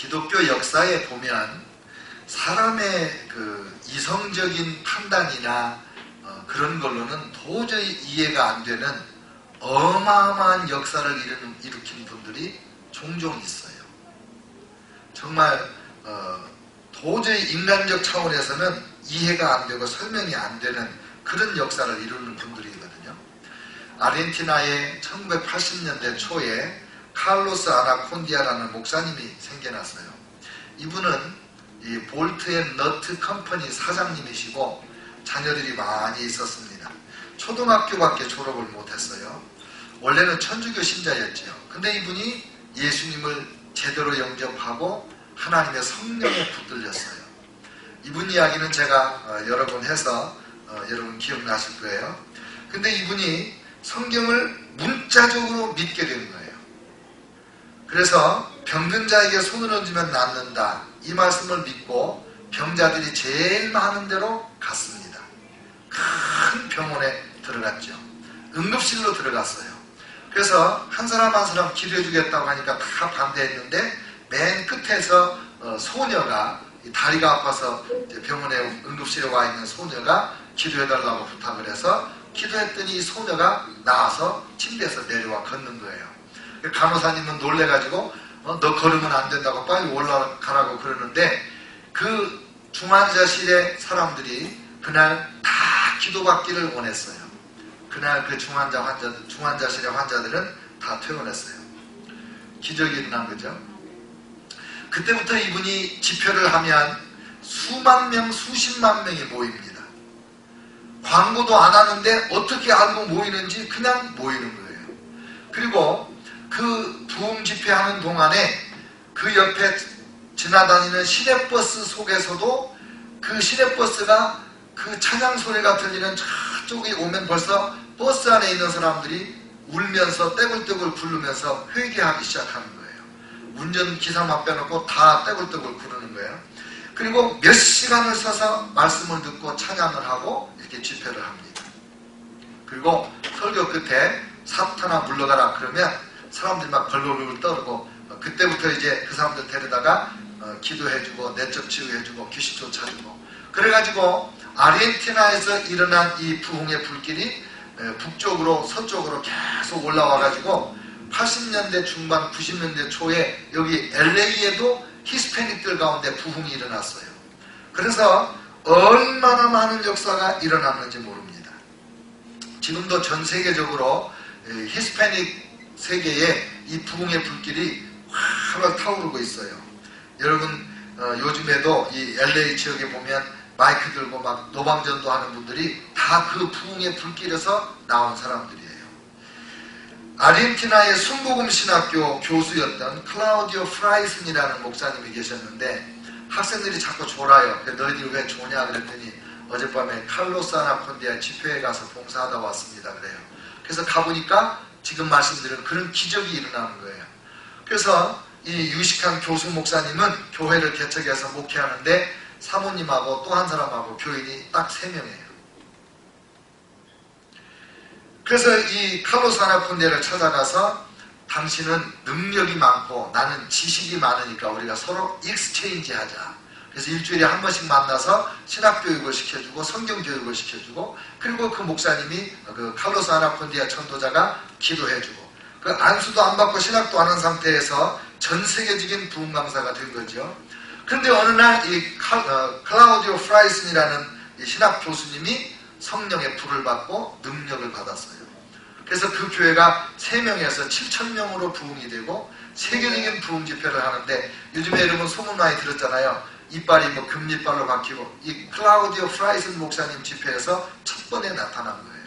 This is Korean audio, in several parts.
기독교 역사에 보면 사람의 그 이성적인 판단이나 그런 걸로는 도저히 이해가 안 되는 어마어마한 역사를 일으킨 분들이 종종 있어요. 정말 도저히 인간적 차원에서는 이해가 안 되고 설명이 안 되는 그런 역사를 이루는 분들이거든요. 아르헨티나의 1980년대 초에 칼로스 아나콘디아라는 목사님이 생겨났어요. 이분은 이 볼트 앤 너트 컴퍼니 사장님이시고 자녀들이 많이 있었습니다. 초등학교밖에 졸업을 못했어요. 원래는 천주교 신자였죠. 근데 이분이 예수님을 제대로 영접하고 하나님의 성령에 붙들렸어요. 이분 이야기는 제가 여러 번 해서 여러분 기억나실 거예요. 근데 이분이 성경을 문자적으로 믿게 된 거예요. 그래서 병든 자에게 손을 얹으면 낫는다, 이 말씀을 믿고 병자들이 제일 많은 데로 갔습니다. 큰 병원에 들어갔죠. 응급실로 들어갔어요. 그래서 한 사람 한 사람 기도해 주겠다고 하니까 다 반대했는데 맨 끝에서 소녀가 다리가 아파서 병원에 응급실에 와 있는 소녀가 기도해달라고 부탁을 해서 기도했더니 이 소녀가 나와서 침대에서 내려와 걷는 거예요. 간호사님은 놀래가지고 너 걸으면 안 된다고 빨리 올라가라고 그러는데 그 중환자실의 사람들이 그날 다 기도받기를 원했어요. 그날 그 중환자실의 환자들은 다 퇴원했어요. 기적이 일어난 거죠. 그때부터 이분이 집회를 하면 수만 명, 수십만 명이 모입니다. 광고도 안 하는데 어떻게 알고 모이는지 그냥 모이는 거예요. 그리고 그 부흥 집회하는 동안에 그 옆에 지나다니는 시내버스 속에서도 그 시내버스가 그 찬양 소리가 들리는 저쪽에 오면 벌써 버스 안에 있는 사람들이 울면서 떼굴떼굴 굴르면서 회개하기 시작하는 거예요. 운전기사만 빼놓고 다 떼굴떼굴 구르는 거예요. 그리고 몇 시간을 서서 말씀을 듣고 찬양을 하고 이렇게 집회를 합니다. 그리고 설교 끝에 사탄아 물러가라 그러면 사람들이 막 벌벌벌 떠르고 그때부터 이제 그 사람들 데려다가 기도해주고 내적 치유해주고 귀신 쫓아주고 그래가지고 아르헨티나에서 일어난 이 부흥의 불길이 북쪽으로 서쪽으로 계속 올라와가지고 80년대 중반 90년대 초에 여기 LA에도 히스패닉들 가운데 부흥이 일어났어요. 그래서 얼마나 많은 역사가 일어났는지 모릅니다. 지금도 전 세계적으로 히스패닉 세계에 이 부흥의 불길이 활활 타오르고 있어요. 여러분 요즘에도 이 LA 지역에 보면 마이크 들고 막 노방전도 하는 분들이 다 그 부흥의 불길에서 나온 사람들이에요. 아르헨티나의 순복음 신학교 교수였던 클라우디오 프라이슨이라는 목사님이 계셨는데 학생들이 자꾸 졸아요. 너희들이 왜 조냐 그랬더니 어젯밤에 칼로스 아나콘디아 집회에 가서 봉사하다 왔습니다 그래요. 그래서 가보니까 지금 말씀드린 그런 기적이 일어나는 거예요. 그래서 이 유식한 교수 목사님은 교회를 개척해서 목회하는데 사모님하고 또 한 사람하고 교인이 딱 3명이에요. 그래서 이 칼로스 아나콘디아를 찾아가서 당신은 능력이 많고 나는 지식이 많으니까 우리가 서로 익스체인지 하자. 그래서 일주일에 한 번씩 만나서 신학교육을 시켜주고 성경교육을 시켜주고 그리고 그 목사님이 그 칼로스 아나콘디아 전도자가 기도해주고 그 안수도 안 받고 신학도 안 한 상태에서 전 세계적인 부흥 강사가 된 거죠. 그런데 어느 날 이 클라우디오 프라이슨이라는 이 신학 교수님이 성령의 불을 받고 능력을 받았어요. 그래서 그 교회가 3명에서 7,000명으로 부흥이 되고 세계적인 부흥 집회를 하는데 요즘에 여러분 소문 많이 들었잖아요. 이빨이 뭐 금리빨로 바뀌고 이 클라우디오 프라이슨 목사님 집회에서 첫 번에 나타난 거예요.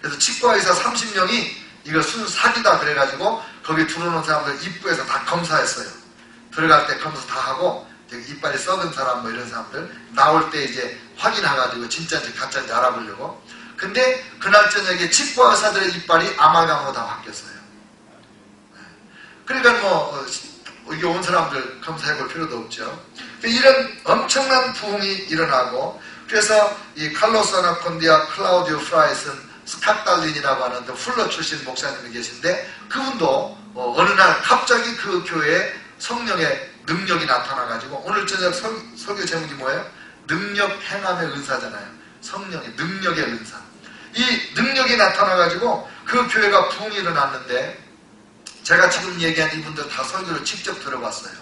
그래서 치과의사 30명이 이거 순 사기다 그래가지고 거기 들어오는 사람들 입구에서 다 검사했어요. 들어갈 때 검사 다 하고 이빨이 썩은 사람 뭐 이런 사람들 나올 때 이제 확인해가지고 진짜인지 가짜인지 알아보려고. 근데 그날 저녁에 치과 의사들의 이빨이 아말감으로 다 바뀌었어요. 그러니까 뭐 여기 온 사람들 검사해볼 필요도 없죠. 이런 엄청난 부흥이 일어나고 그래서 이 칼로스 아나콘디아, 클라우디오 프라이슨, 스캇달린이라고 하는 풀러 출신 목사님이 계신데 그분도 어느 날 갑자기 그 교회에 성령의 능력이 나타나가지고, 오늘 저녁 설교 제목이 뭐예요? 능력 행함의 은사잖아요. 성령의 능력의 은사. 이 능력이 나타나가지고 그 교회가 부흥이 일어났는데, 제가 지금 얘기한 이분들 다 설교를 직접 들어봤어요.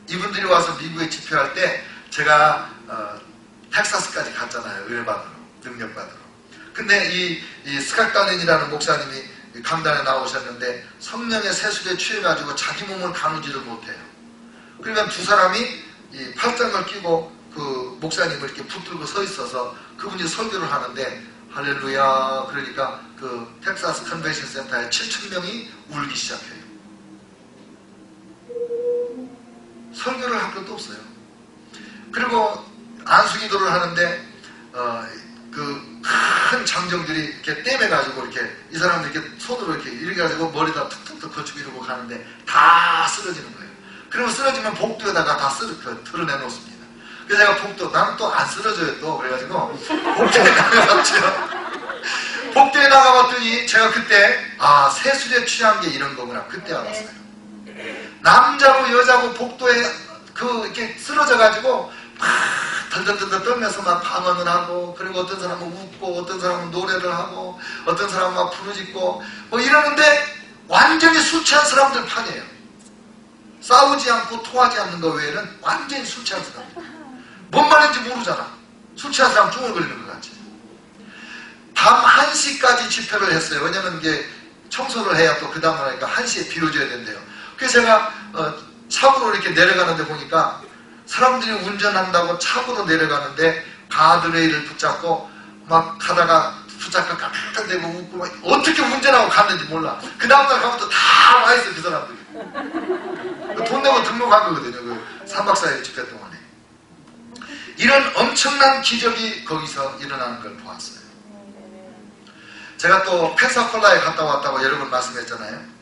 이분들이 와서 미국에 집회할 때 제가 텍사스까지 갔잖아요. 은혜 받으러, 능력 받으러. 근데 이 스캇 달린이라는 목사님이 강단에 나오셨는데 성령의 세술에 취해가지고 자기 몸을 가누지를 못해요. 그러니까 두 사람이 이 팔짱을 끼고 그 목사님을 이렇게 붙들고 서 있어서 그분이 설교를 하는데, 할렐루야, 그러니까 그 텍사스 컨벤션 센터에 7,000명이 울기 시작해요. 설교를 할 것도 없어요. 그리고 안수기도를 하는데 그 큰 장정들이 이렇게 떼매가지고 이렇게 이 사람들 이렇게 손으로 이렇게 가지고 머리다 툭툭툭 거치고 이러고 가는데 다 쓰러지는 거예요. 그리고 쓰러지면 복도에다가 다 드러내 놓습니다. 그래서 제가 복도, 나는 또 안 쓰러져요 또. 그래가지고 복도에 나가봤죠. 복도에 나가봤더니 제가 그때 세술에 취한 게 이런 거구나 그때 알았어요. 남자고 여자고 복도에 이렇게 쓰러져가지고 막 덜덜덜 떨면서 막 방언을 하고, 그리고 어떤 사람은 웃고, 어떤 사람은 노래를 하고, 어떤 사람은 막 부르짖고 뭐 이러는데 완전히 술 취한 사람들 판이에요. 싸우지 않고 토하지 않는 거 외에는 완전히 술 취한 사람들. 뭔 말인지 모르잖아. 술 취한 사람 중을 걸리는 것 같지. 밤 1시까지 집회를 했어요. 왜냐면 이게 청소를 해야 또 그 다음날 하니까 1시에 비워줘야 된대요. 그래서 제가 차고로 이렇게 내려가는데 보니까 사람들이 운전한다고 차고로 내려가는데 가드레일을 붙잡고 막 가다가 붙잡고 깍깍대고 웃고 막 어떻게 운전하고 갔는지 몰라. 그 다음날 가면 또 다 와 있어 그 사람들이. 돈 내고 등록한 거거든요. 그 3박 4일 집회 동안에. 이런 엄청난 기적이 거기서 일어나는 걸 보았어요. 제가 또 펜사콜라에 갔다 왔다고 여러 번 말씀했잖아요.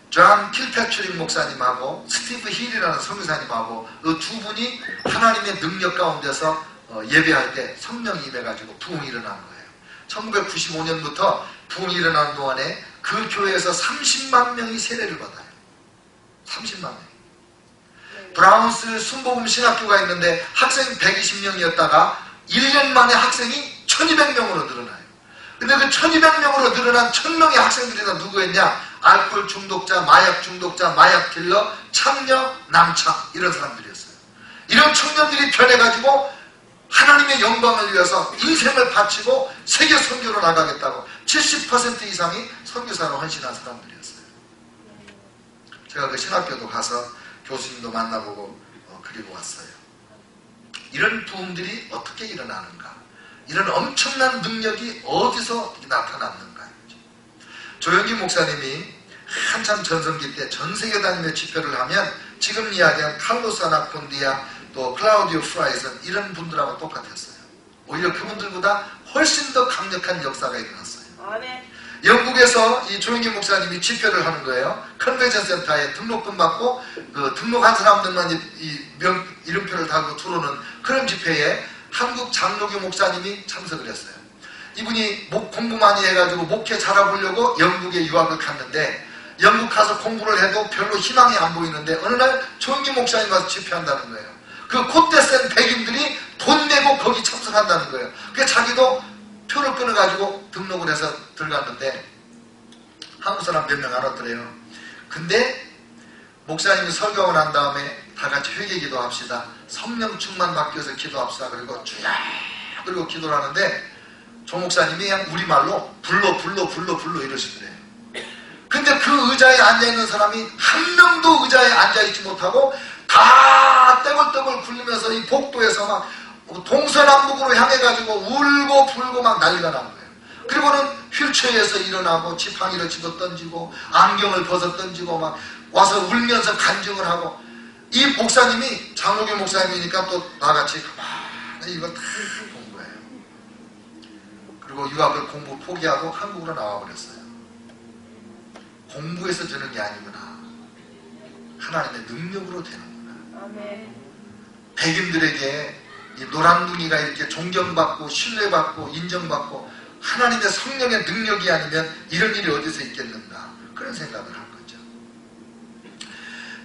존 킬패트릭 목사님하고 스티브 힐이라는 선교사님하고 그 두 분이 하나님의 능력 가운데서 예배할 때 성령이 임해가지고 부흥이 일어난 거예요. 1995년부터 부흥이 일어나는 동안에 그 교회에서 30만 명이 세례를 받아요. 30만 명. 브라운스 순복음 신학교가 있는데 학생이 120명이었다가 1년 만에 학생이 1200명으로 늘어나요. 근데 그 1200명으로 늘어난 1000명의 학생들이 다 누구였냐? 알코올 중독자, 마약 중독자, 마약 딜러, 창녀, 남창 이런 사람들이었어요. 이런 청년들이 변해가지고 하나님의 영광을 위해서 인생을 바치고 세계 선교로 나가겠다고 70% 이상이 선교사로 헌신한 사람들이었어요. 제가 그 신학교도 가서 교수님도 만나보고 그리고 왔어요. 이런 부흥들이 어떻게 일어나는가? 이런 엄청난 능력이 어디서 나타났는가? 조영기 목사님이 한참 전성기 때 전 세계 다니며 집회를 하면 지금 이야기한 칼로스 아나콘디아 또 클라우디오 프라이슨 이런 분들하고 똑같았어요. 오히려 그분들보다 훨씬 더 강력한 역사가 일어났어요. 아멘. 영국에서 이 조영기 목사님이 집회를 하는 거예요. 컨벤션 센터에 등록금 받고 그 등록한 사람들만 이름표를 달고 들어오는 그런 집회에 한국 장로교 목사님이 참석을 했어요. 이분이 공부 많이 해가지고 목회 잘해보려고 영국에 유학을 갔는데 영국 가서 공부를 해도 별로 희망이 안 보이는데 어느 날 조영기 목사님 와서 집회한다는 거예요. 그 콧대 센 백인들이 돈 내고 거기 참석한다는 거예요. 그래서 자기도 표를 끊어가지고 등록을 해서 들어갔는데 한국 사람 몇 명 안 왔더래요. 근데 목사님이 설교하고 난 다음에 다 같이 회개 기도합시다. 성령 충만 받기 위해서 기도합시다. 그리고 쭉 그리고 기도를 하는데 조 목사님이 그냥 우리말로 불러 이러시더래요. 근데 그 의자에 앉아있는 사람이 한 명도 의자에 앉아있지 못하고 다 떼굴떼굴 굴리면서 이 복도에서 막 동서남북으로 향해가지고 울고 불고 막 난리가 난 거예요. 그리고는 휠체어에서 일어나고 지팡이를 집어 던지고 안경을 벗어 던지고 막 와서 울면서 간증을 하고 이 목사님이 장로교 목사님이니까 또 나같이 가만히 이걸 다 본 거예요. 그리고 유학을 공부 포기하고 한국으로 나와버렸어요. 공부해서 되는 게 아니구나. 하나님의 능력으로 되는구나. 아멘. 백인들에게 이 노란둥이가 이렇게 존경받고 신뢰받고 인정받고 하나님의 성령의 능력이 아니면 이런 일이 어디서 있겠는가 그런 생각을 한 거죠.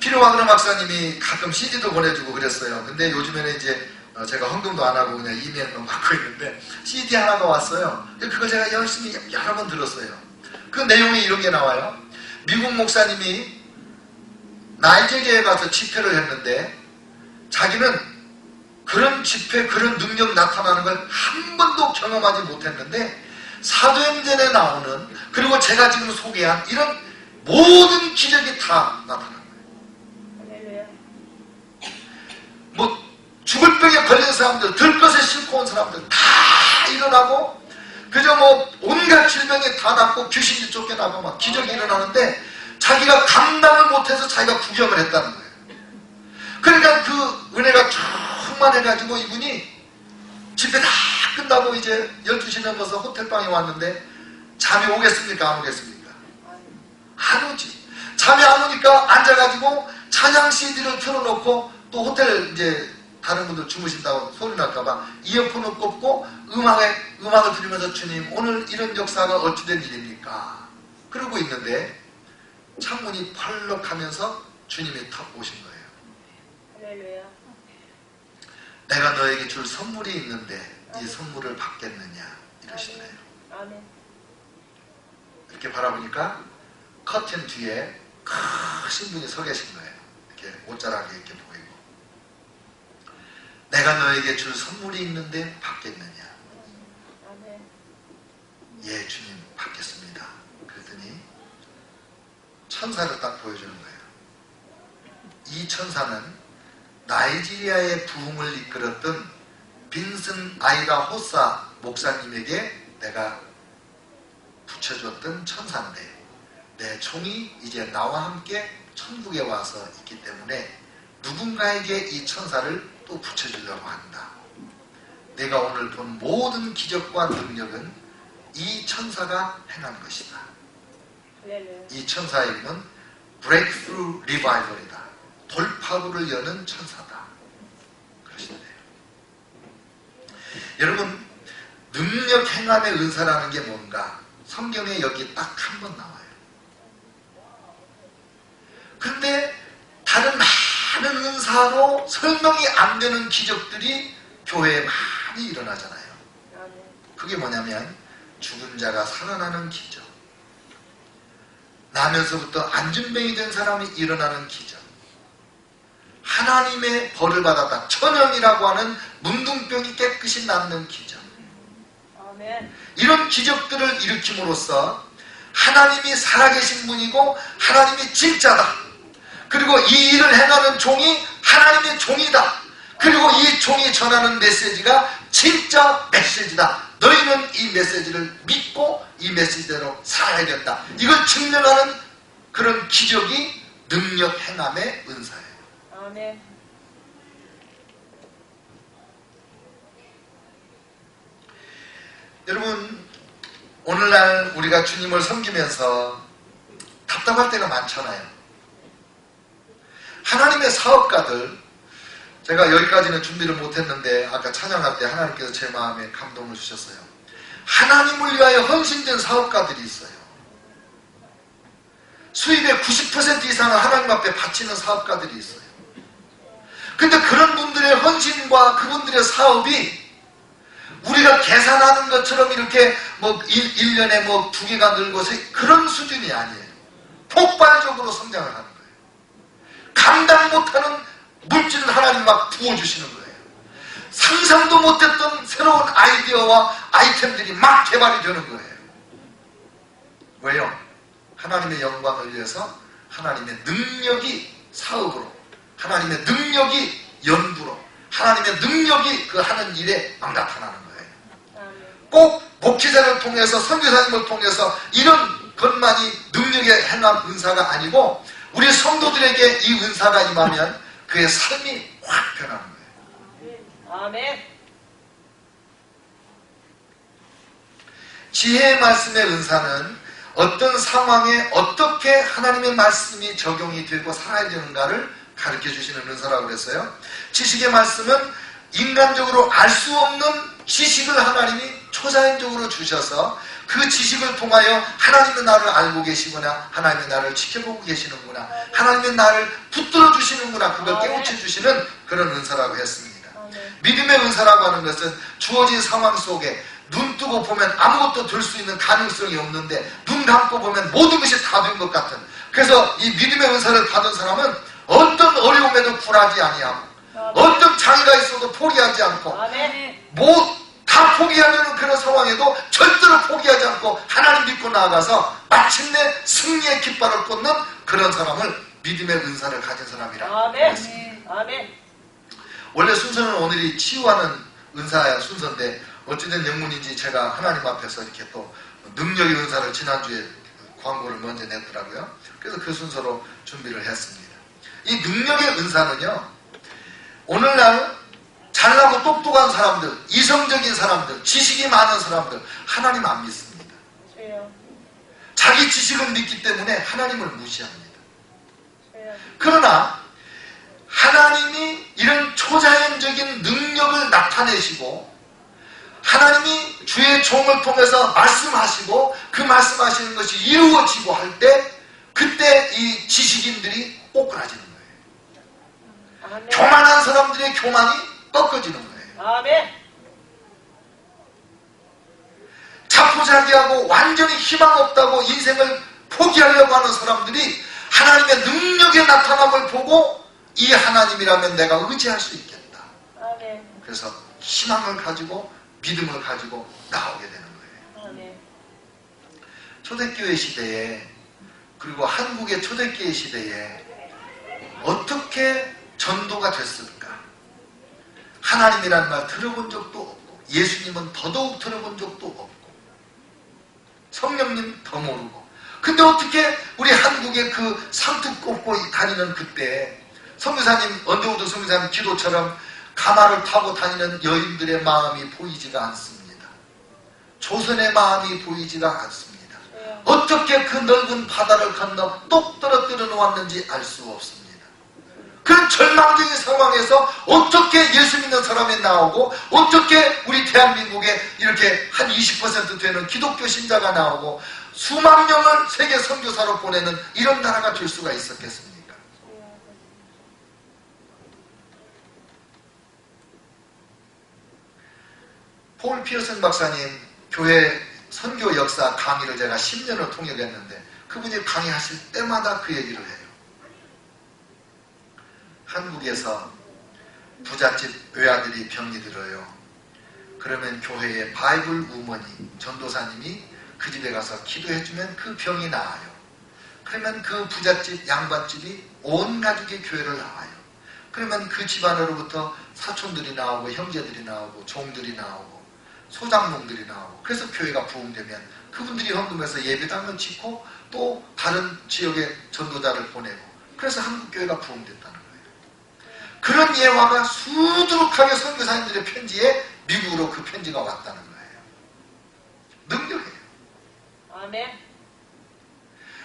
피로와그너 박사님이 가끔 CD도 보내주고 그랬어요. 근데 요즘에는 이제 제가 헌금도 안 하고 그냥 이메일만 받고 있는데 CD 하나가 왔어요. 그걸 제가 열심히 여러 번 들었어요. 그 내용이 이런 게 나와요. 미국 목사님이 나이지리아에 가서 집회를 했는데 자기는 그런 집회, 그런 능력 나타나는 걸 한 번도 경험하지 못했는데 사도행전에 나오는, 그리고 제가 지금 소개한 이런 모든 기적이 다 나타나는 거예요. 뭐 죽을 병에 걸린 사람들, 들것에 싣고 온 사람들 다 일어나고, 그저 뭐 온갖 질병이 다 낫고 귀신이 쫓겨나고 막 기적이 일어나는데 자기가 감당을 못해서 자기가 구경을 했다는 거예요. 그러니까 그 은혜가 충만해가지고 이분이 집회 다 끝나고 이제 12시 넘어서 호텔방에 왔는데 잠이 오겠습니까? 안 오겠습니까? 안 오지. 잠이 안 오니까 앉아가지고 찬양 CD를 틀어놓고, 또 호텔 이제 다른 분들 주무신다고 소리 날까봐 이어폰을 꽂고 음악을 들으면서 주님 오늘 이런 역사가 어찌된 일입니까? 그러고 있는데 창문이 펄럭 하면서 주님이 탁 오신 거예요. 할렐루야. 내가 너에게 줄 선물이 있는데 이 선물을 받겠느냐 이러시네요. 아멘. 이렇게 바라보니까 커튼 뒤에 크신 분이 서 계신 거예요. 이렇게 옷자락에 이렇게 보이고, 내가 너에게 줄 선물이 있는데 받겠느냐? 아멘. 예, 주님 받겠습니다. 그랬더니 천사를 딱 보여주는 거예요. 이 천사는 나이지리아의 부흥을 이끌었던 빈슨 아이다 호사 목사님에게 내가 붙여줬던 천사인데, 내 총이 이제 나와 함께 천국에 와서 있기 때문에 누군가에게 이 천사를 또 붙여주려고 한다. 내가 오늘 본 모든 기적과 능력은 이 천사가 행한 것이다. 이 천사의 이름은 Breakthrough Revival이다. 돌파구를 여는 천사다. 그러시네요. 여러분, 능력 행함의 은사라는 게 뭔가 성경에 여기 딱 한 번 나와요. 그런데 다른 많은 은사로 설명이 안 되는 기적들이 교회에 많이 일어나잖아요. 그게 뭐냐면 죽은 자가 살아나는 기적, 나면서부터 안진병이 된 사람이 일어나는 기적, 하나님의 벌을 받았다, 천연이라고 하는 문둥병이 깨끗이 낫는 기적, 이런 기적들을 일으킴으로써 하나님이 살아계신 분이고 하나님이 진짜다, 그리고 이 일을 행하는 종이 하나님의 종이다, 그리고 이 종이 전하는 메시지가 진짜 메시지다, 너희는 이 메시지를 믿고 이 메시지대로 살아야 된다, 이걸 증명하는 그런 기적이 능력 행함의 은사예요. 아멘. 여러분, 오늘날 우리가 주님을 섬기면서 답답할 때가 많잖아요. 하나님의 사업가들, 제가 여기까지는 준비를 못했는데 아까 찬양할 때 하나님께서 제 마음에 감동을 주셨어요. 하나님을 위하여 헌신된 사업가들이 있어요. 수입의 90% 이상을 하나님 앞에 바치는 사업가들이 있어요. 근데 그런 분들의 헌신과 그분들의 사업이 우리가 계산하는 것처럼 이렇게 뭐 1년에 뭐 2개가 늘고서 그런 수준이 아니에요. 폭발적으로 성장을 하는 거예요. 감당 못하는 물질을 하나님 막 부어주시는 거예요. 상상도 못했던 새로운 아이디어와 아이템들이 막 개발이 되는 거예요. 왜요? 하나님의 영광을 위해서 하나님의 능력이 사업으로, 하나님의 능력이 연구로, 하나님의 능력이 그 하는 일에 막 나타나는 거예요. 꼭 목회자를 통해서, 선교사님을 통해서 이런 것만이 능력의 행함 은사가 아니고 우리 성도들에게 이 은사가 임하면 그의 삶이 확 변하는 거예요. 아멘. 지혜의 말씀의 은사는 어떤 상황에 어떻게 하나님의 말씀이 적용이 되고 살아야 되는가를 가르쳐 주시는 은사라고 그랬어요. 지식의 말씀은 인간적으로 알 수 없는 지식을 하나님이 초자연적으로 주셔서 그 지식을 통하여 하나님의 나를 알고 계시구나, 하나님의 나를 지켜보고 계시는구나, 하나님의 나를 붙들어 주시는구나, 그걸 깨우쳐 주시는 그런 은사라고 했습니다. 믿음의 은사라고 하는 것은 주어진 상황 속에 눈 뜨고 보면 아무것도 될 수 있는 가능성이 없는데 눈 감고 보면 모든 것이 다 된 것 같은, 그래서 이 믿음의 은사를 받은 사람은 어떤 어려움에도 굴하지 아니하고 어떤 장애가 있어도 포기하지 않고 다 포기하려는 그런 상황에도 절대로 포기하지 않고 하나님 믿고 나아가서 마침내 승리의 깃발을 꽂는 그런 사람을 믿음의 은사를 가진 사람이라고 했습니다. 원래 순서는 오늘이 치유하는 은사의 순서인데 어찌된 영문인지 제가 하나님 앞에서 이렇게 또 능력의 은사를 지난주에 광고를 먼저 냈더라고요. 그래서 그 순서로 준비를 했습니다. 이 능력의 은사는요, 오늘날 잘나고 똑똑한 사람들, 이성적인 사람들, 지식이 많은 사람들 하나님 안 믿습니다. 자기 지식을 믿기 때문에 하나님을 무시합니다. 그러나 하나님이 이런 초자연적인 능력을 나타내시고 하나님이 주의 종을 통해서 말씀하시고 그 말씀하시는 것이 이루어지고 할 때 그때 이 지식인들이 오그라지는 거예요. 교만한 사람들의 교만이 꺾어지는 거예요. 자포자기하고 완전히 희망 없다고 인생을 포기하려고 하는 사람들이 하나님의 능력의 나타남을 보고 이 하나님이라면 내가 의지할 수 있겠다. 그래서 희망을 가지고 믿음을 가지고 나오게 되는 거예요. 초대교회 시대에, 그리고 한국의 초대교회 시대에 어떻게 전도가 됐을까? 하나님이라는 말 들어본 적도 없고 예수님은 더더욱 들어본 적도 없고 성령님 더 모르고, 근데 어떻게 우리 한국의 그 상투 꼽고 다니는 그때 선교사님, 언더우드 선교사님 기도처럼 가마를 타고 다니는 여인들의 마음이 보이지가 않습니다. 조선의 마음이 보이지가 않습니다. 어떻게 그 넓은 바다를 건너 똑 떨어뜨려 놓았는지 알 수 없습니다. 그런 절망적인 상황에서 어떻게 예수 믿는 사람이 나오고 어떻게 우리 대한민국에 이렇게 한 20% 되는 기독교 신자가 나오고 수만 명을 세계 선교사로 보내는 이런 나라가 될 수가 있었겠습니까? 폴 피어슨 박사님 교회 선교 역사 강의를 제가 10년을 통역했는데 그분이 강의하실 때마다 그 얘기를 해요. 한국에서 부잣집 외아들이 병이 들어요. 그러면 교회에 바이블 우먼이, 전도사님이 그 집에 가서 기도해주면 그 병이 나아요. 그러면 그 부잣집 양반집이 온 가족이 교회를 나와요. 그러면 그 집안으로부터 사촌들이 나오고 형제들이 나오고 종들이 나오고 소장농들이 나오고, 그래서 교회가 부흥되면 그분들이 헌금해서 예배당을 짓고 또 다른 지역에 전도자를 보내고, 그래서 한국교회가 부흥됐다는 거예요. 그런 예화가 수두룩하게 선교사님들의 편지에 미국으로 그 편지가 왔다는 거예요. 능력이에요. 아멘.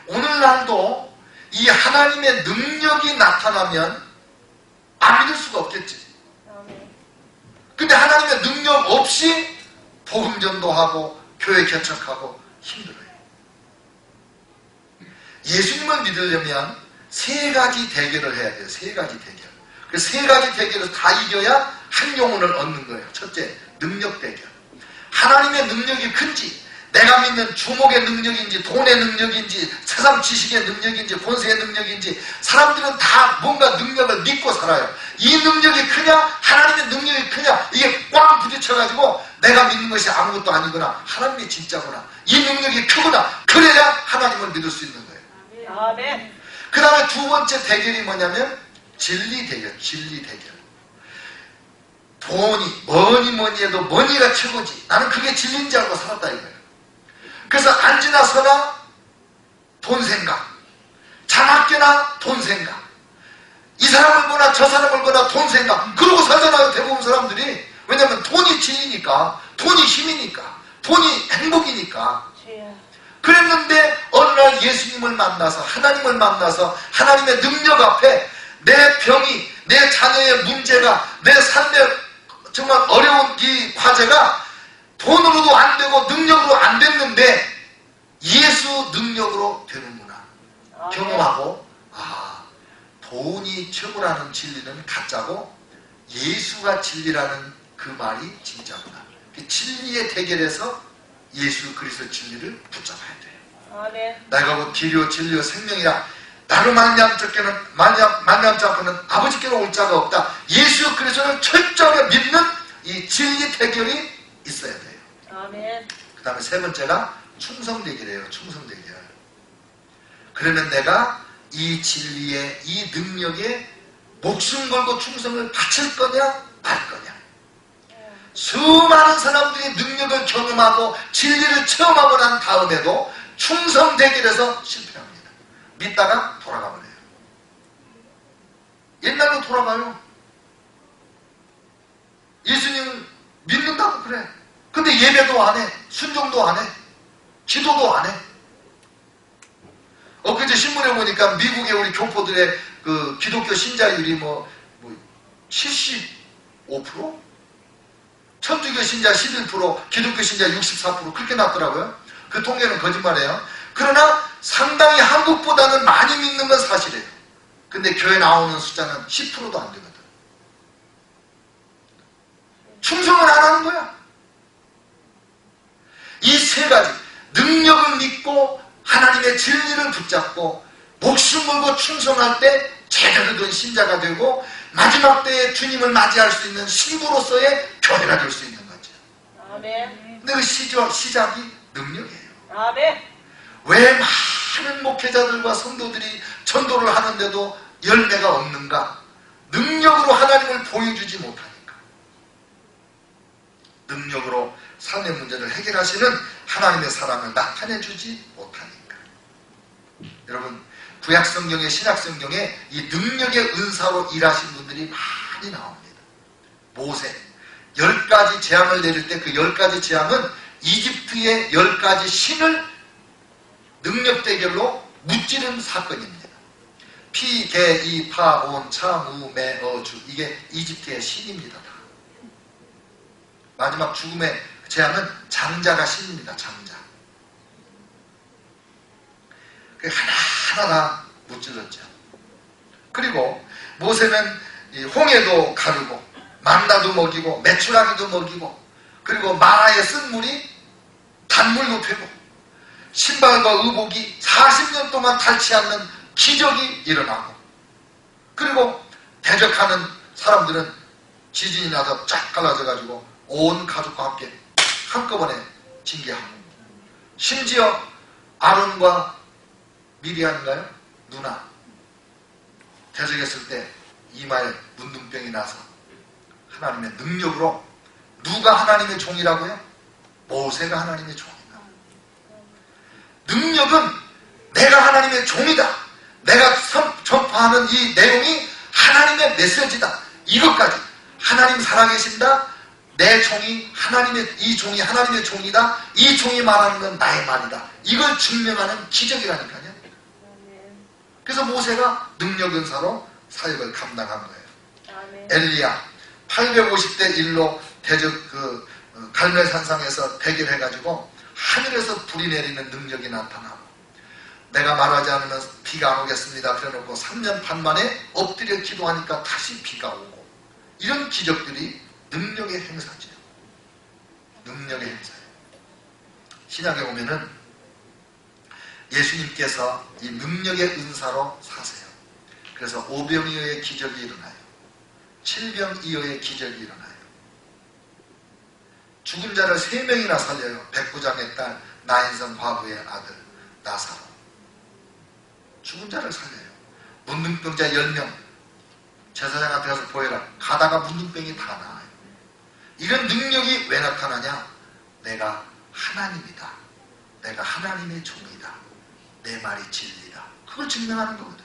오늘날도 이 하나님의 능력이 나타나면 안 믿을 수가 없겠지. 근데 하나님의 능력 없이 복음 전도하고 교회 개척하고 힘들어요. 예수님을 믿으려면 세 가지 대결을 해야 돼요. 세 가지 대결. 그 세 가지 대결을 다 이겨야 한 영혼을 얻는 거예요. 첫째, 능력 대결. 하나님의 능력이 큰지, 내가 믿는 주목의 능력인지, 돈의 능력인지, 세상 지식의 능력인지, 권세의 능력인지, 사람들은 다 뭔가 능력을 믿고 살아요. 이 능력이 크냐, 하나님의 능력이 크냐, 이게 꽝 부딪혀가지고 내가 믿는 것이 아무것도 아니구나, 하나님이 진짜구나, 이 능력이 크구나, 그래야 하나님을 믿을 수 있는 거예요. 아멘. 그 다음에 두 번째 대결이 뭐냐면 진리 대결, 진리 대결. 돈이 뭐니 해도 머니가 최고지, 나는 그게 진리인 줄 알고 살았다 이거예요. 그래서 앉으나 서나 돈 생각, 자막게나 돈 생각, 이 사람을 보나 저 사람을 보나 돈 생각, 그러고 살잖아요 대부분 사람들이. 왜냐하면 돈이 진리니까, 돈이 힘이니까, 돈이 행복이니까. 그랬는데 어느 날 예수님을 만나서, 하나님을 만나서 하나님의 능력 앞에 내 병이, 내 자녀의 문제가, 내 삶의 정말 어려운 이 과제가 돈으로도 안 되고 능력으로 안 됐는데 예수 능력으로 되는구나 경험하고, 아, 돈이 최고라는 진리는 가짜고 예수가 진리라는 그 말이 진짜구나. 그 진리의 대결에서 예수 그리스도 진리를 붙잡아야 돼요. 아멘. 내가 곧 길이요 진리요 생명이라 나로 말미암지 않고는 아버지께로 올 자가 없다. 예수 그리스도를 철저하게 믿는 이 진리 대결이 있어야 돼요. 아멘. 그 다음에 세 번째가 충성 대결이에요. 충성 대결. 그러면 내가 이 진리에, 이 능력에 목숨 걸고 충성을 바칠 거냐 말 거냐. 수많은 사람들이 능력을 경험하고 진리를 체험하고 난 다음에도 충성 대결에서 실패합니다. 믿다가 돌아가 버려요. 옛날로 돌아가요. 예수님을 믿는다고 그래. 근데 예배도 안 해. 순종도 안 해. 기도도 안 해. 엊그제 신문에 보니까 미국의 우리 교포들의 그 기독교 신자율이 75%? 천주교 신자 11%, 기독교 신자 64% 그렇게 났더라고요. 그 통계는 거짓말이에요. 그러나 상당히 한국보다는 많이 믿는 건 사실이에요. 근데 교회 나오는 숫자는 10%도 안 되거든. 충성을 안 하는 거야. 이 세 가지, 능력을 믿고 하나님의 진리를 붙잡고 목숨 걸고 충성할 때 제대로 된 신자가 되고 마지막 때에 주님을 맞이할 수 있는 신부로서의 교회가 될 수 있는 거죠. 아멘. 근데 그 시작이 능력이에요. 아멘. 왜 많은 목회자들과 성도들이 전도를 하는데도 열매가 없는가? 능력으로 하나님을 보여주지 못하니까. 능력으로 삶의 문제를 해결하시는 하나님의 사랑을 나타내주지 못하니까. 여러분, 구약성경에 신약성경에 이 능력의 은사로 일하신 분들이 많이 나옵니다. 모세 10가지 재앙을 내릴 때 그 10가지 재앙은 이집트의 10가지 신을 능력 대결로 무찌른 사건입니다. 피, 개, 이, 파, 온, 차, 무, 매, 어, 주, 이게 이집트의 신입니다. 다. 마지막 죽음의 재앙은 장자가 신입니다. 장자. 하나하나 무찔렀죠. 그리고 모세는 이 홍해도 가르고 만나도 먹이고 메추라기도 먹이고 그리고 마라에 쓴 물이 단물도 되고 신발과 의복이 40년 동안 닳지 않는 기적이 일어나고 그리고 대적하는 사람들은 지진이 나서 쫙 갈라져 가지고 온 가족과 함께 한꺼번에 징계하고 심지어 아론과 미리암인가요? 누나 대적했을 때 이마에 문둥병이 나서 하나님의 능력으로 누가 하나님의 종이라고요? 모세가 하나님의 종이다. 능력은 내가 하나님의 종이다. 내가 전파하는 이 내용이 하나님의 메시지다. 이것까지 하나님 살아계신다. 내 종이 이 종이 하나님의 종이다. 이 종이 말하는 건 나의 말이다. 이걸 증명하는 기적이라니까요. 그래서 모세가 능력 은사로 사역을 감당한 거예요. 아멘. 엘리야 850대 1로 대적 갈멜산상에서 대결해가지고 하늘에서 불이 내리는 능력이 나타나고 내가 말하지 않으면 비가 안 오겠습니다. 그래놓고 3년 반 만에 엎드려 기도하니까 다시 비가 오고 이런 기적들이 능력의 행사죠. 능력의 행사예요. 신약에 보면은 예수님께서 이 능력의 은사로 사세요. 그래서 5병이어의 기적이 일어나요. 7병이어의 기적이 일어나요. 죽은 자를 3명이나 살려요. 백부장의 딸 나인성 과부의 아들 나사로. 죽은 자를 살려요. 문둥병자 10명 제사장한테 가서 보여라. 가다가 문둥병이 다 나와요. 이런 능력이 왜 나타나냐? 내가 하나님이다. 내가 하나님의 종이다. 내 말이 진리다. 그걸 증명하는 거거든요.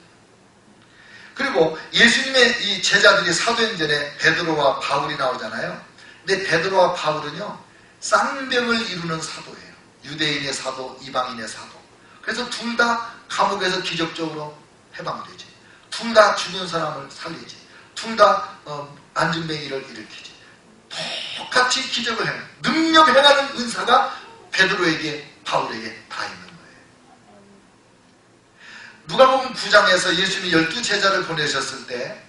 그리고 예수님의 이 제자들이 사도행전에 베드로와 바울이 나오잖아요. 근데 베드로와 바울은요 쌍벽을 이루는 사도예요. 유대인의 사도, 이방인의 사도. 그래서 둘 다 감옥에서 기적적으로 해방되지. 둘 다 죽은 사람을 살리지. 둘 다 안진뱅이를 일으키지. 똑같이 기적을 행하는 능력 행하는 은사가 베드로에게 바울에게 다 있는 거예요. 누가복음 9장에서 예수님이 12제자를 보내셨을 때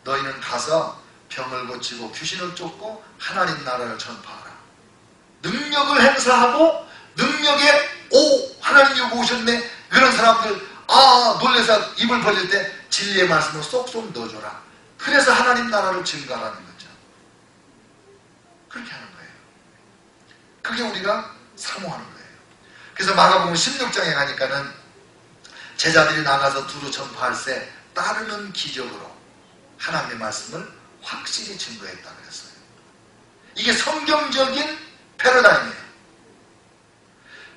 너희는 가서 병을 고치고 귀신을 쫓고 하나님 나라를 전파하라. 능력을 행사하고 능력에 하나님 여기 오셨네 그런 사람들 놀래서 입을 벌릴 때 진리의 말씀을 쏙쏙 넣어줘라. 그래서 하나님 나라를 증가하는 거죠. 그렇게 하는 거예요. 그게 우리가 사모하는 거예요. 그래서 마가복음 16장에 가니까는 제자들이 나가서 두루 전파할세 따르는 기적으로 하나님의 말씀을 확실히 증거했다 그랬어요. 이게 성경적인 패러다임이에요.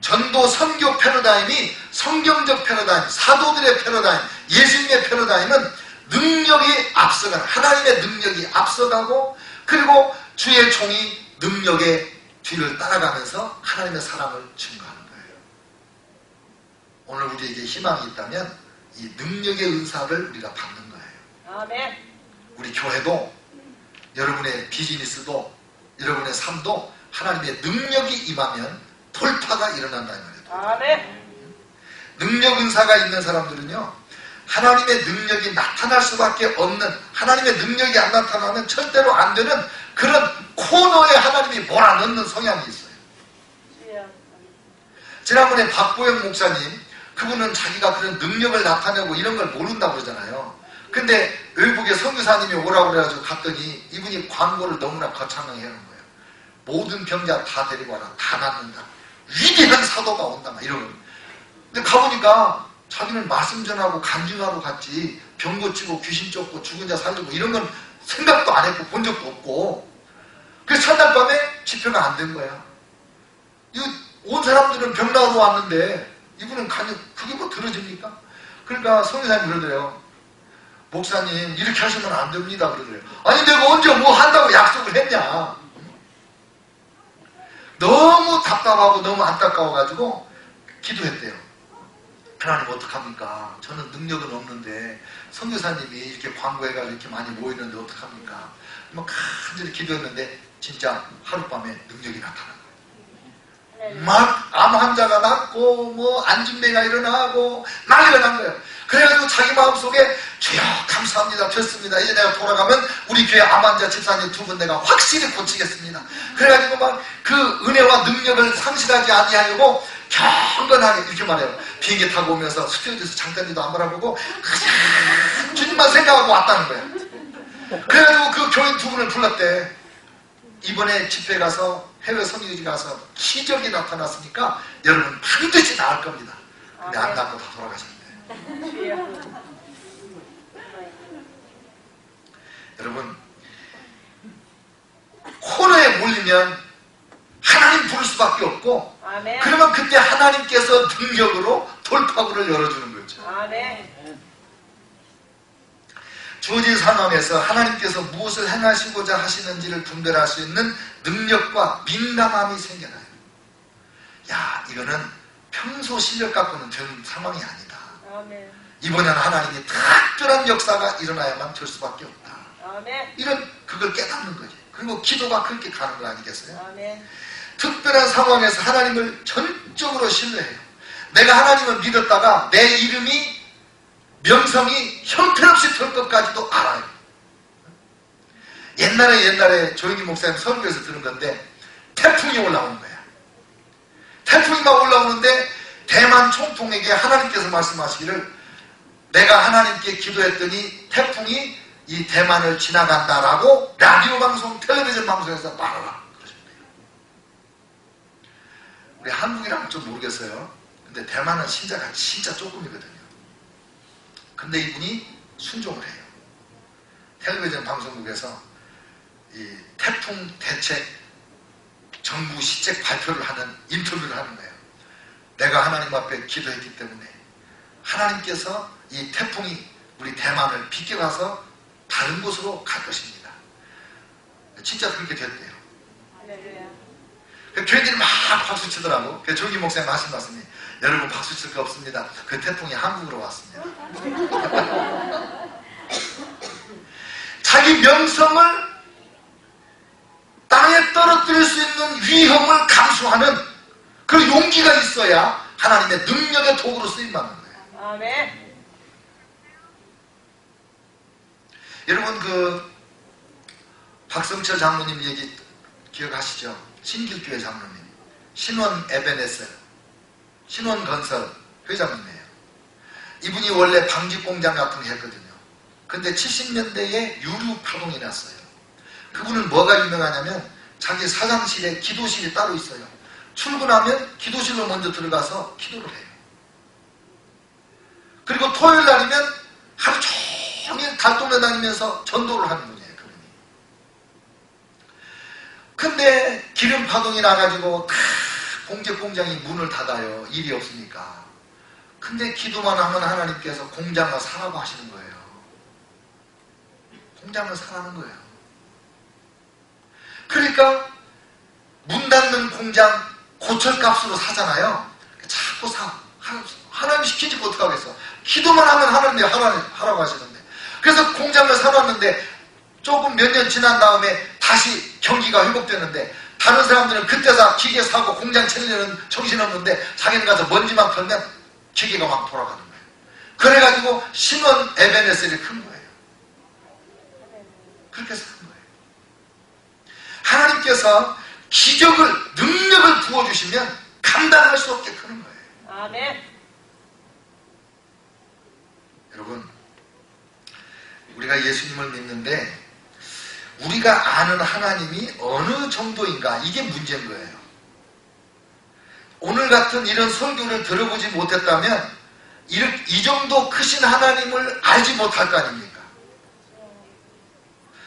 전도 선교 패러다임이 성경적 패러다임, 사도들의 패러다임, 예수님의 패러다임은 능력이 앞서가는 하나님의 능력이 앞서가고 그리고 주의 종이 능력의 뒤를 따라가면서 하나님의 사랑을 증거하는 거예요. 오늘 우리에게 희망이 있다면 이 능력의 은사를 우리가 받는 거예요. 아멘. 우리 교회도 여러분의 비즈니스도 여러분의 삶도 하나님의 능력이 임하면 돌파가 일어난다는 거예요. 아멘. 능력 은사가 있는 사람들은요 하나님의 능력이 나타날 수밖에 없는 하나님의 능력이 안 나타나면 절대로 안 되는 그런 코너에 하나님이 몰아넣는 성향이 있어요. 지난번에 박보영 목사님 그분은 자기가 그런 능력을 나타내고 이런 걸 모른다고 그러잖아요. 근데 외국에 선교사님이 오라고 그래가지고 갔더니 이분이 광고를 너무나 거창하게 하는 거예요. 모든 병자 다 데리고 와라. 다 낫는다. 위대한 사도가 온다. 막 이러고. 근데 가보니까 자기는 말씀 전하고 간증하러 갔지 병 고치고 귀신 쫓고 죽은 자 살리고 이런 건 생각도 안 했고 본 적도 없고 그래서 첫날 밤에 집회가 안 된 거야. 온 사람들은 병 나으러 왔는데 이분은 그게 뭐 들어집니까? 그러니까 성교사님 그러더래요. 목사님 이렇게 하시면 안 됩니다 그러더래요. 아니 내가 언제 뭐 한다고 약속을 했냐. 너무 답답하고 너무 안타까워가지고 기도했대요. 하나님 어떡합니까? 저는 능력은 없는데 선교사님이 이렇게 광고해가지고 이렇게 많이 모이는데 어떡합니까? 막 간절히 기도했는데 진짜 하룻밤에 능력이 나타난 거예요. 막 암 환자가 낫고 뭐 안진배가 일어나고 난리가 난 거예요. 그래가지고 자기 마음속에 주여 감사합니다 됐습니다. 이제 내가 돌아가면 우리 교회 암 환자 집사님 두 분 내가 확실히 고치겠습니다. 그래가지고 막 그 은혜와 능력을 상실하지 아니하려고 경건하게 이렇게 말해요. 비행기 타고 오면서 스튜디오에서 장단지도 안 바라보고 그냥 주님만 생각하고 왔다는 거예요. 그래가지고 그 교인 두 분을 불렀대. 이번에 집회 가서 해외 선교지 가서 기적이 나타났으니까 여러분 반드시 나을 겁니다. 근데 안 낫고 다 돌아가셨는데. 여러분 코너에 몰리면 하나님 부를 수밖에 없고 아멘. 그러면 그때 하나님께서 능력으로 돌파구를 열어주는 거죠. 아멘. 주어진 상황에서 하나님께서 무엇을 행하시고자 하시는지를 분별할 수 있는 능력과 민감함이 생겨나요. 야, 이거는 평소 실력 갖고는 되는 상황이 아니다. 아멘. 이번에는 하나님이 특별한 역사가 일어나야만 될 수밖에 없다. 아멘. 이런 그걸 깨닫는 거지. 그리고 기도가 그렇게 가는 거 아니겠어요? 아멘. 특별한 상황에서 하나님을 전적으로 신뢰해요. 내가 하나님을 믿었다가 내 이름이 명성이 형편없이 될 것까지도 알아요. 옛날에 조영기 목사님 설교에서 들은 건데 태풍이 올라오는 거야. 태풍이 막 올라오는데 대만 총통에게 하나님께서 말씀하시기를 내가 하나님께 기도했더니 태풍이 이 대만을 지나간다라고 라디오 방송, 텔레비전 방송에서 말하라 그러셨대요. 우리 한국이랑은 좀 모르겠어요. 근데 대만은 신자가 진짜 조금이거든요. 근데 이분이 순종을 해요. 텔레비전 방송국에서 이 태풍 대책 정부 시책 발표를 하는 인터뷰를 하는 거예요. 내가 하나님 앞에 기도했기 때문에 하나님께서 이 태풍이 우리 대만을 비껴가서 다른 곳으로 갈 것입니다. 진짜 그렇게 됐대요. 교인들이 막 박수 치더라고. 조기 목사님 하신 말씀이 여러분 박수 칠 거 없습니다. 그 태풍이 한국으로 왔습니다. 자기 명성을 땅에 무너뜨릴 수 있는 위험을 감수하는 그 용기가 있어야 하나님의 능력의 도구로 쓰임받는 거예요. 아멘. 여러분 박성철 장로님 얘기 기억하시죠? 신길교회 장로님, 신원 에베네셀, 신원건설 회장님이에요. 이분이 원래 방직공장 같은 거 했거든요. 근데 70년대에 유류파동이 났어요. 그분은 뭐가 유명하냐면 자기 사장실에 기도실이 따로 있어요. 출근하면 기도실로 먼저 들어가서 기도를 해요. 그리고 토요일 날이면 하루 종일 달동네 다니면서 전도를 하는 분이에요. 그분이. 근데 기름 파동이 나가지고 다 공제공장이 문을 닫아요. 일이 없으니까. 근데 기도만 하면 하나님께서 공장을 사라고 하시는 거예요. 공장을 사라는 거예요. 그러니까 문 닫는 공장 고철값으로 사잖아요. 자꾸 사. 하나님 시키지 못하겠어. 기도만 하면 하나님이 하라고 하시는데. 그래서 공장을 사놨는데 조금 몇 년 지난 다음에 다시 경기가 회복되는데 다른 사람들은 그때 다 기계 사고 공장 차리려는 정신없는데 자기는 가서 먼지만 털면 기계가 막 돌아가는 거예요. 그래가지고 신원 에베네셀이 큰 거예요. 그렇게 산 거예요. 하나님께서 기적을, 능력을 부어주시면 감당할 수 없게 크는 거예요. 아멘. 여러분, 우리가 예수님을 믿는데 우리가 아는 하나님이 어느 정도인가, 이게 문제인 거예요. 오늘 같은 이런 설교를 들어보지 못했다면 이 정도 크신 하나님을 알지 못할 거 아닙니까?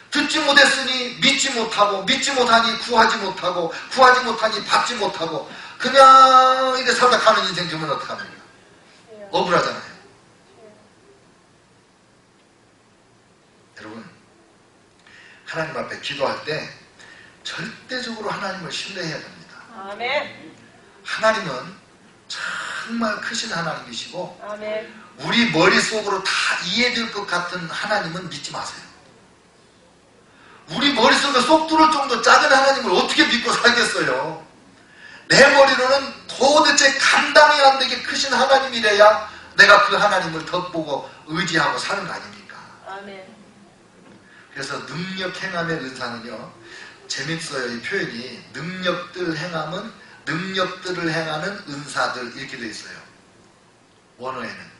듣지 못했으니 믿지 못하고, 믿지 못하니 구하지 못하고, 구하지 못하니 받지 못하고, 그냥 이렇게 살다 가는 인생 주면 어떡합니까? 억울하잖아요. 여러분, 하나님 앞에 기도할 때 절대적으로 하나님을 신뢰해야 됩니다. 아멘. 하나님은 정말 크신 하나님이시고, 아멘. 우리 머릿속으로 다 이해될 것 같은 하나님은 믿지 마세요. 우리 머릿속에 쏙 들어올 정도 작은 하나님을 어떻게 믿고 살겠어요? 내 머리로는 도대체 감당이 안 되게 크신 하나님이래야 내가 그 하나님을 덧보고 의지하고 사는 거 아닙니까? 아멘. 그래서 능력 행함의 은사는요, 재밌어요. 이 표현이. 능력들 행함은 능력들을 행하는 은사들, 이렇게 되어 있어요. 원어에는.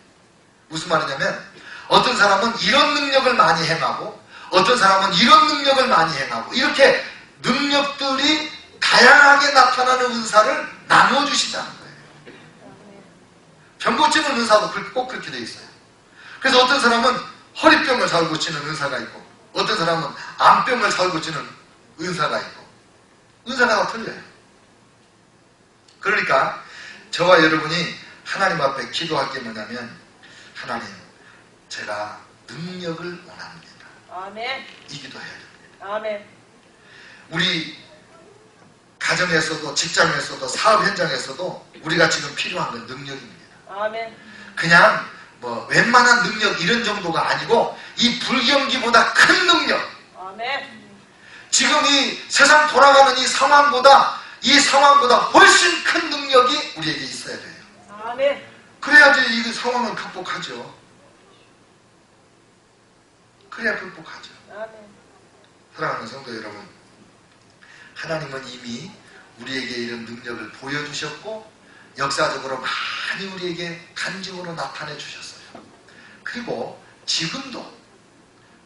무슨 말이냐면 어떤 사람은 이런 능력을 많이 행하고 어떤 사람은 이런 능력을 많이 행하고, 이렇게 능력들이 다양하게 나타나는 은사를 나누어 주신다는 거예요. 병 고치는 은사도 꼭 그렇게 되어 있어요. 그래서 어떤 사람은 허리병을 잘 고치는 은사가 있고 어떤 사람은 암병을 잘 고치는 은사가 있고, 은사가 다 틀려요. 그러니까 저와 여러분이 하나님 앞에 기도할 게 뭐냐면, 하나님, 제가 능력을 원합니다. 아멘. 이 기도해야 됩니다. 아멘. 우리 가정에서도 직장에서도 사업 현장에서도 우리가 지금 필요한 건 능력입니다. 아멘. 그냥 뭐 웬만한 능력 이런 정도가 아니고 이 불경기보다 큰 능력, 아멘. 지금 이 세상 돌아가는 이 상황보다 훨씬 큰 능력이 우리에게 있어야 돼요. 아멘. 그래야지 이 상황을 극복하죠. 그래야 극복하죠. 아멘. 사랑하는 성도 여러분, 하나님은 이미 우리에게 이런 능력을 보여주셨고 역사적으로 많이 우리에게 간증으로 나타내 주셨어요. 그리고 지금도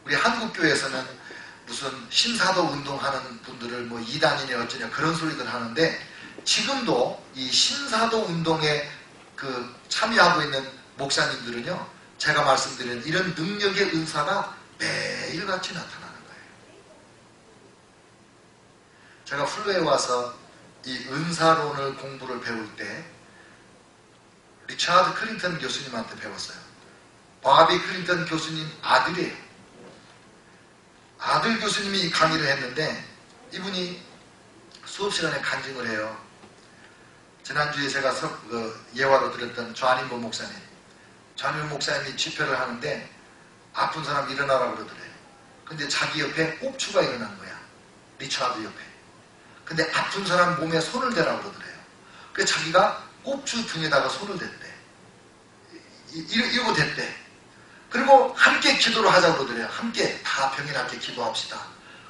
우리 한국교회에서는 무슨 신사도 운동하는 분들을 뭐 이단이냐 어쩌냐 그런 소리들 하는데, 지금도 이 신사도 운동에 참여하고 있는 목사님들은요, 제가 말씀드린 이런 능력의 은사가 매일같이 나타나는 거예요. 제가 플로에 와서 이 은사론을 공부를 배울 때 리차드 클린턴 교수님한테 배웠어요. 바비 클린턴 교수님 아들이에요. 아들 교수님이 강의를 했는데 이분이 수업 시간에 간증을 해요. 지난주에 제가 예화로 드렸던 좌님보 목사님. 좌님보 목사님이 집회를 하는데 아픈 사람 일어나라고 그러더래요. 근데 자기 옆에 옥추가 일어난 거야. 리차드 옆에. 근데 아픈 사람 몸에 손을 대라고 그러더래요. 그래서 자기가 꼽주 등에다가 손을 댔대. 이러고 댔대. 그리고 함께 기도를 하자고 그러더래요. 함께 다 병인 함께 기도합시다.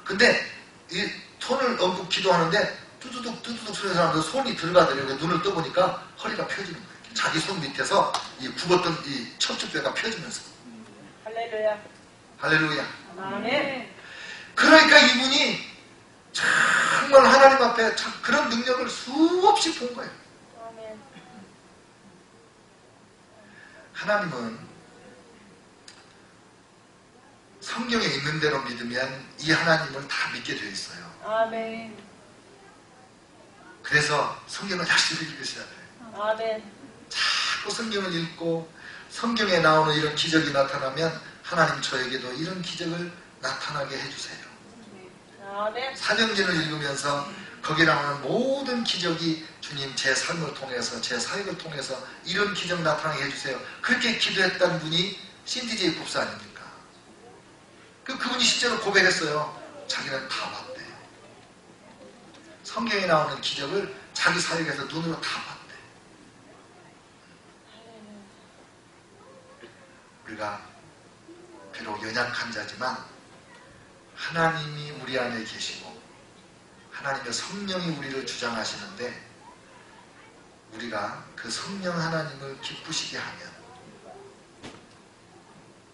근데 이 손을 얹고 기도하는데 뚜두둑 소리 나는데 손이 들어가더래요. 눈을 떠보니까 허리가 펴지는 거예요. 자기 손 밑에서 이 굽었던 이 척추뼈가 펴지면서. 할렐루야. 할렐루야. 아멘. 그러니까 이분이 정말 하나님 앞에 참 그런 능력을 수없이 본 거예요. 아멘. 하나님은 성경에 있는 대로 믿으면 이 하나님을 다 믿게 되어 있어요. 아멘. 그래서 성경을 열심히 읽으셔야 돼요. 아멘. 자꾸 성경을 읽고 성경에 나오는 이런 기적이 나타나면 하나님 저에게도 이런 기적을 나타나게 해주세요. 아멘. 사경전을 읽으면서 거기에 나오는 모든 기적이 주님 제 삶을 통해서 제 사역을 통해서 이런 기적 나타나게 해주세요. 그렇게 기도했던 분이 신디제이 콥스 아닙니까? 그분이 실제로 고백했어요. 자기는 다 봤대. 성경에 나오는 기적을 자기 사역에서 눈으로 다 봤대. 우리가 비록 연약한 자지만 하나님이 우리 안에 계시고 하나님의 성령이 우리를 주장하시는데 우리가 그 성령 하나님을 기쁘시게 하면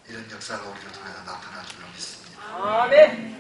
이런 역사가 우리를 통해서 나타날 줄로 믿습니다. 아멘.